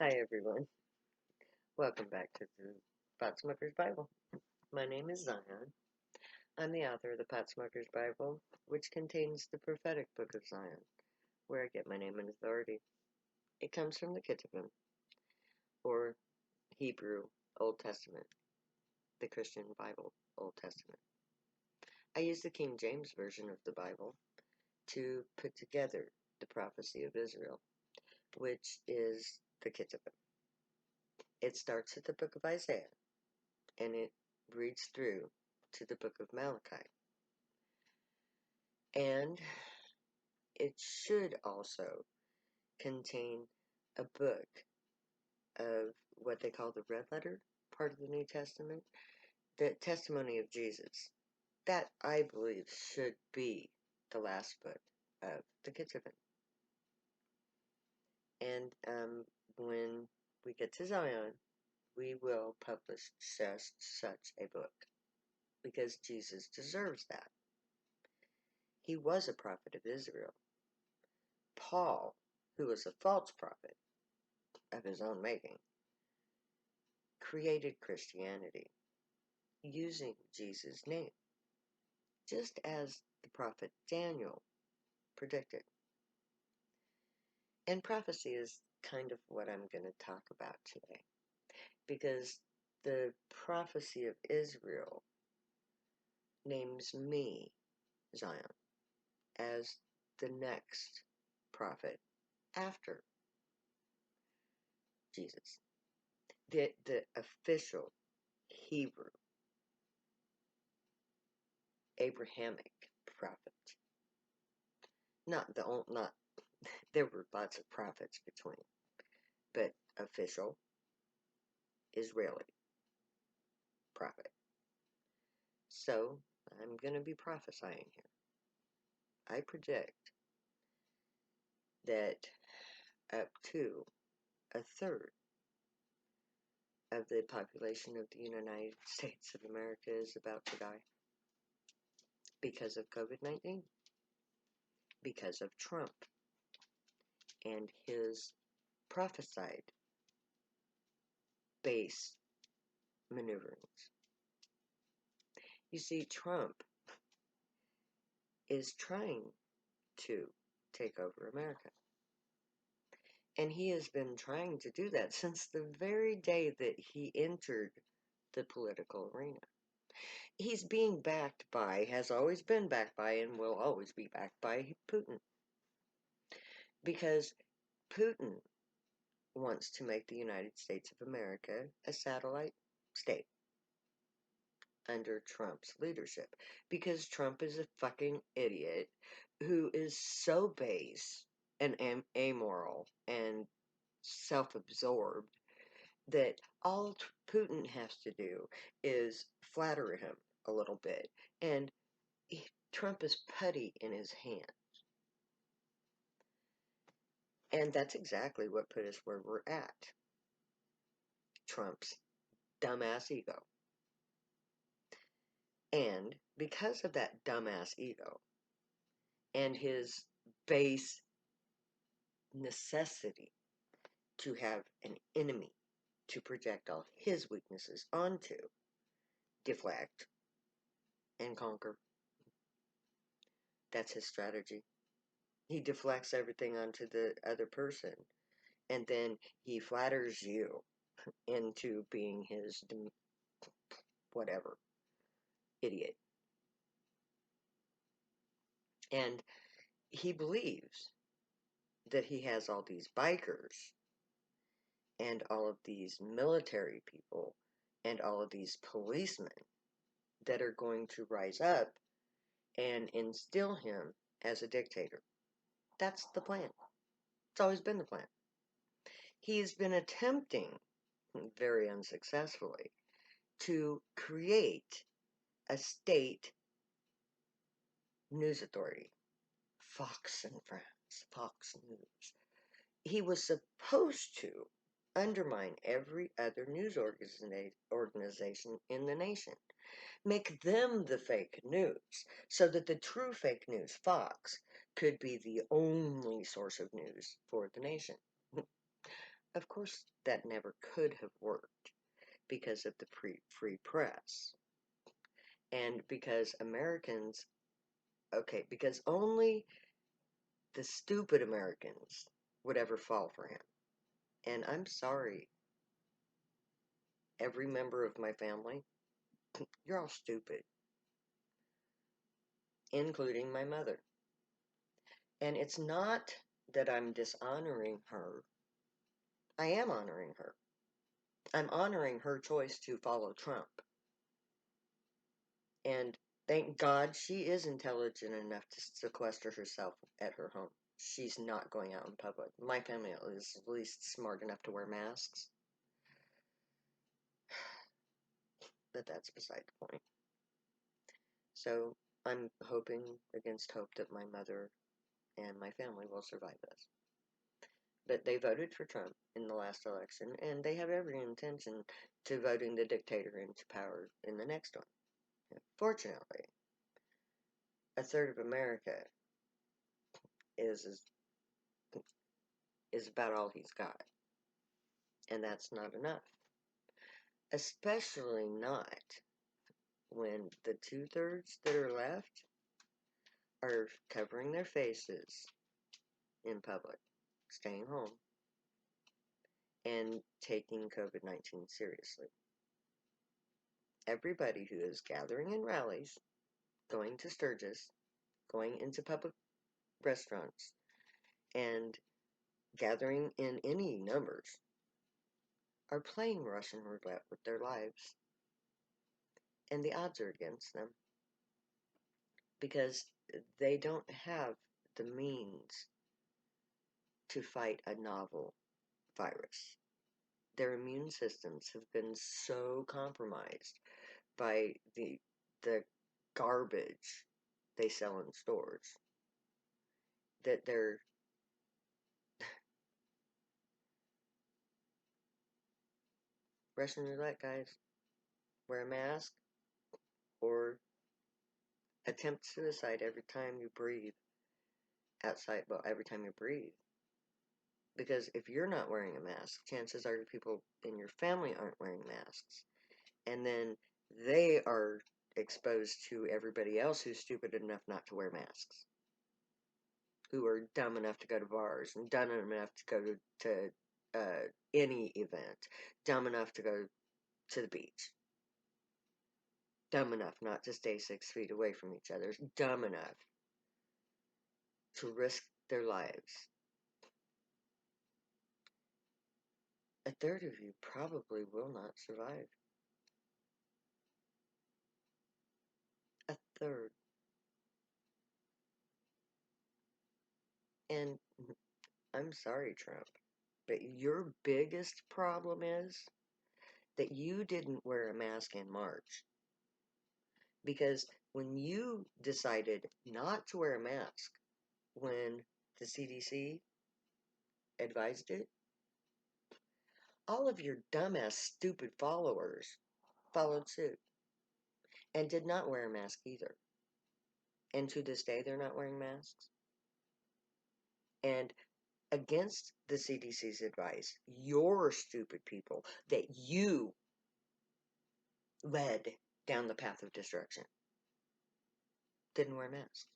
Hi, everyone. Welcome back to the Pot Smoker's Bible. My name is Zion. I'm the author of the Pot Smoker's Bible, which contains the prophetic book of Zion, where I get my name and authority. It comes from the Ketuvim, or Hebrew Old Testament, the Christian Bible Old Testament. I use the King James Version of the Bible to put together the prophecy of Israel, which is the Ketuvim. It starts at the book of Isaiah, and it reads through to the book of Malachi. And it should also contain a book of what they call the red letter part of the New Testament, the testimony of Jesus. That, I believe, should be the last book of the Ketuvim. And when we get to Zion, we will publish just such a book because Jesus deserves that. He was a prophet of Israel. Paul, who was a false prophet of his own making, created Christianity using Jesus' name, just as the prophet Daniel predicted. And prophecy is kind of what I'm going to talk about today, because the prophecy of Israel names me, Zion, as the next prophet after Jesus, the official Hebrew Abrahamic prophet. Not there were lots of prophets between, but official Israeli prophet. So I'm going to be prophesying here. I predict that up to a third of the population of the United States of America is about to die because of COVID-19, because of Trump and his prophesied base maneuverings. You see, Trump is trying to take over America. And he has been trying to do that since the very day that he entered the political arena. He's being backed by, has always been backed by, and will always be backed by Putin. Because Putin wants to make the United States of America a satellite state under Trump's leadership. Because Trump is a fucking idiot who is so base and amoral and self-absorbed that all Putin has to do is flatter him a little bit. And Trump is putty in his hand. And that's exactly what put us where we're at. Trump's dumbass ego. And because of that dumbass ego and his base necessity to have an enemy to project all his weaknesses onto, deflect, and conquer. That's his strategy. He deflects everything onto the other person, and then he flatters you into being his whatever idiot. And he believes that he has all these bikers and all of these military people and all of these policemen that are going to rise up and instill him as a dictator. That's the plan. It's always been the plan. He's been attempting, very unsuccessfully, to create a state news authority. Fox and Friends, Fox News. He was supposed to undermine every other news organization in the nation. Make them the fake news so that the true fake news, Fox, could be the only source of news for the nation. Of course, that never could have worked because of the free press. And because Americans, okay, because only the stupid Americans would ever fall for him. And I'm sorry, every member of my family, you're all stupid, including my mother. And it's not that I'm dishonoring her. I am honoring her. I'm honoring her choice to follow Trump. And thank God she is intelligent enough to sequester herself at her home. She's not going out in public. My family is at least smart enough to wear masks. But that's beside the point. So I'm hoping against hope that my mother and my family will survive this. But they voted for Trump in the last election, and they have every intention to voting the dictator into power in the next one. Fortunately, a third of America is about all he's got, and that's not enough. Especially not when the 2/3 that are left are covering their faces in public, staying home, and taking COVID-19 seriously. Everybody who is gathering in rallies, going to Sturgis, going into public restaurants, and gathering in any numbers are playing Russian roulette with their lives. And the odds are against them because they don't have the means to fight a novel virus. Their immune systems have been so compromised by the garbage they sell in stores that they're Russian roulette, guys. Wear a mask or attempt suicide every time you breathe outside. Well, every time you breathe. Because if you're not wearing a mask, chances are people in your family aren't wearing masks. And then they are exposed to everybody else who's stupid enough not to wear masks, who are dumb enough to go to bars, and dumb enough to go to any event, dumb enough to go to the beach, dumb enough not to stay 6 feet away from each other, dumb enough to risk their lives. A third of you probably will not survive. A third. And I'm sorry, Trump, but your biggest problem is that you didn't wear a mask in March. Because when you decided not to wear a mask when the CDC advised it, all of your dumbass, stupid followers followed suit and did not wear a mask either. And to this day, they're not wearing masks. And against the CDC's advice, your stupid people that you led down the path of destruction didn't wear masks.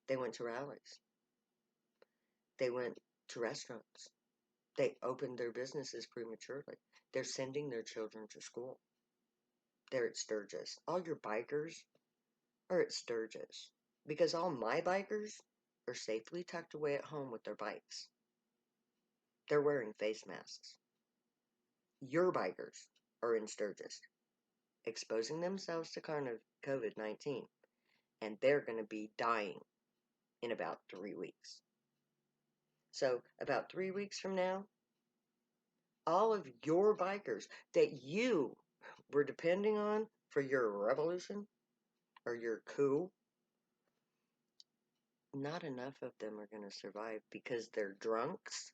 They went to rallies. They went to restaurants. They opened their businesses prematurely. They're sending their children to school. They're at Sturgis. All your bikers are at Sturgis. Because all my bikers are safely tucked away at home with their bikes. They're wearing face masks. Your bikers are in Sturgis, exposing themselves to COVID-19, and they're going to be dying in about 3 weeks. So, about 3 weeks from now, all of your bikers that you were depending on for your revolution or your coup, not enough of them are going to survive because they're drunks,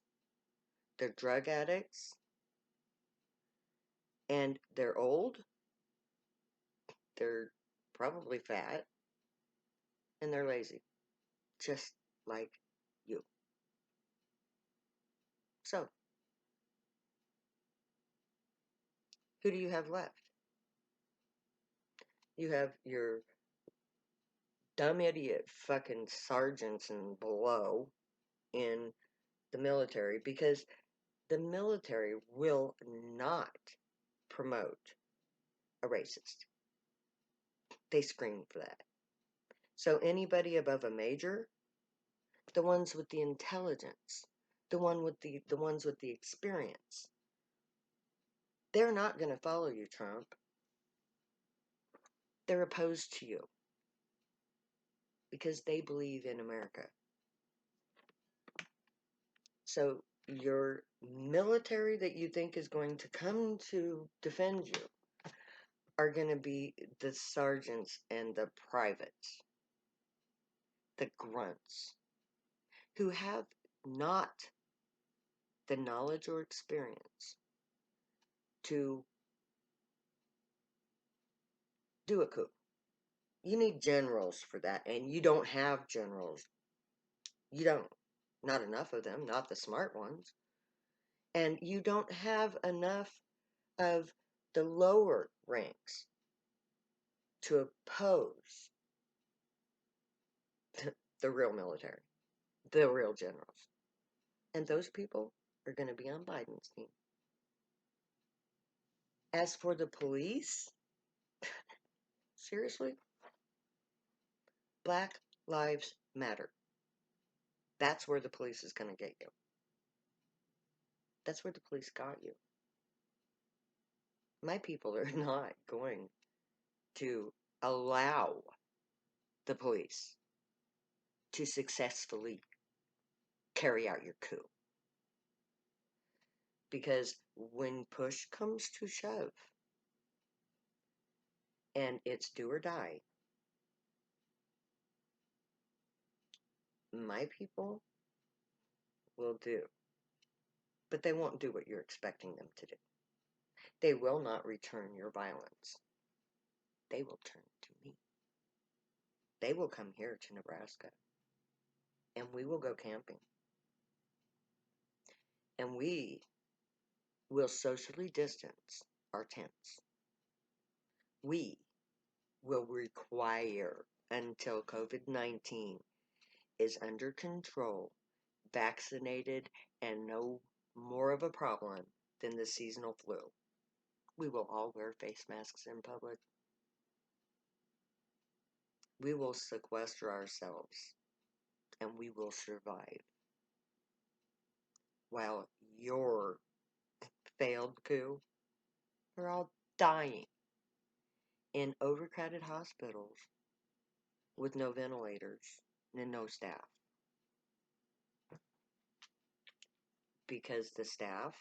they're drug addicts, and they're old, they're probably fat, and they're lazy, just like you. So, Who do you have left? You have your dumb idiot fucking sergeants and below in the military, because the military will not promote a racist. They scream for that. So anybody above a major, the ones with the intelligence, the ones with the experience, they're not going to follow you, Trump. They're opposed to you because they believe in America. So your military that you think is going to come to defend you are going to be the sergeants and the privates, the grunts, who have not the knowledge or experience to do a coup. You need generals for that, and you don't have generals. You don't. Not enough of them, not the smart ones. And you don't have enough of the lower ranks to oppose the real military, the real generals. And those people are going to be on Biden's team. As for the police, seriously, Black Lives Matter. That's where the police is going to get you. That's where the police got you. My people are not going to allow the police to successfully carry out your coup. Because when push comes to shove and it's do or die, my people will do. But they won't do what you're expecting them to do. They will not return your violence. They will turn to me. They will come here to Nebraska. And we will go camping. And we will socially distance our tents. We will require, until COVID-19 is under control, vaccinated, and no more of a problem than the seasonal flu, we will all wear face masks in public. We will sequester ourselves, and we will survive. While your failed coup are all dying in overcrowded hospitals with no ventilators and no staff. Because the staff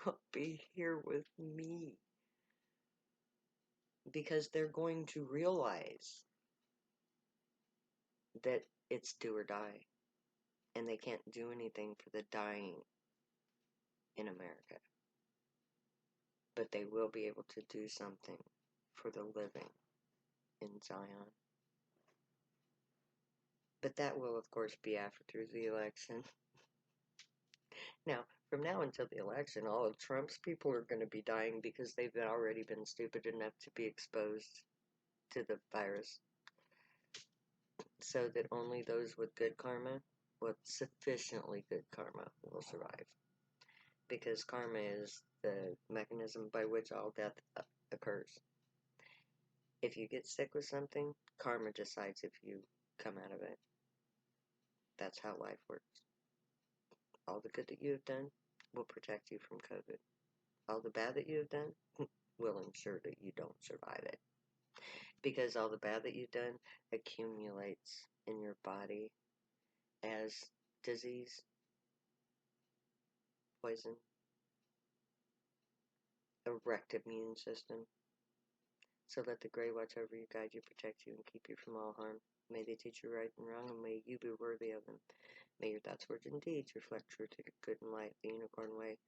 will be here with me. Because they're going to realize that it's do or die. And they can't do anything for the dying in America. But they will be able to do something for the living in Zion. But that will, of course, be after the election. Now, from now until the election, all of Trump's people are going to be dying because they've already been stupid enough to be exposed to the virus. So that only those with good karma, with sufficiently good karma, will survive. Because karma is the mechanism by which all death occurs. If you get sick with something, karma decides if you come out of it. That's how life works. All the good that you have done will protect you from COVID. All the bad that you have done will ensure that you don't survive it. Because all the bad that you've done accumulates in your body as disease, poison, a wrecked immune system. So let the Grey watch over you, guide you, protect you, and keep you from all harm. May they teach you right and wrong, and may you be worthy of them. May your thoughts, words, and deeds reflect true to good and light, the unicorn way.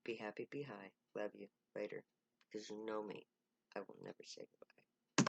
Be happy, be high. Love you. Later. Because you know me. I will never say goodbye.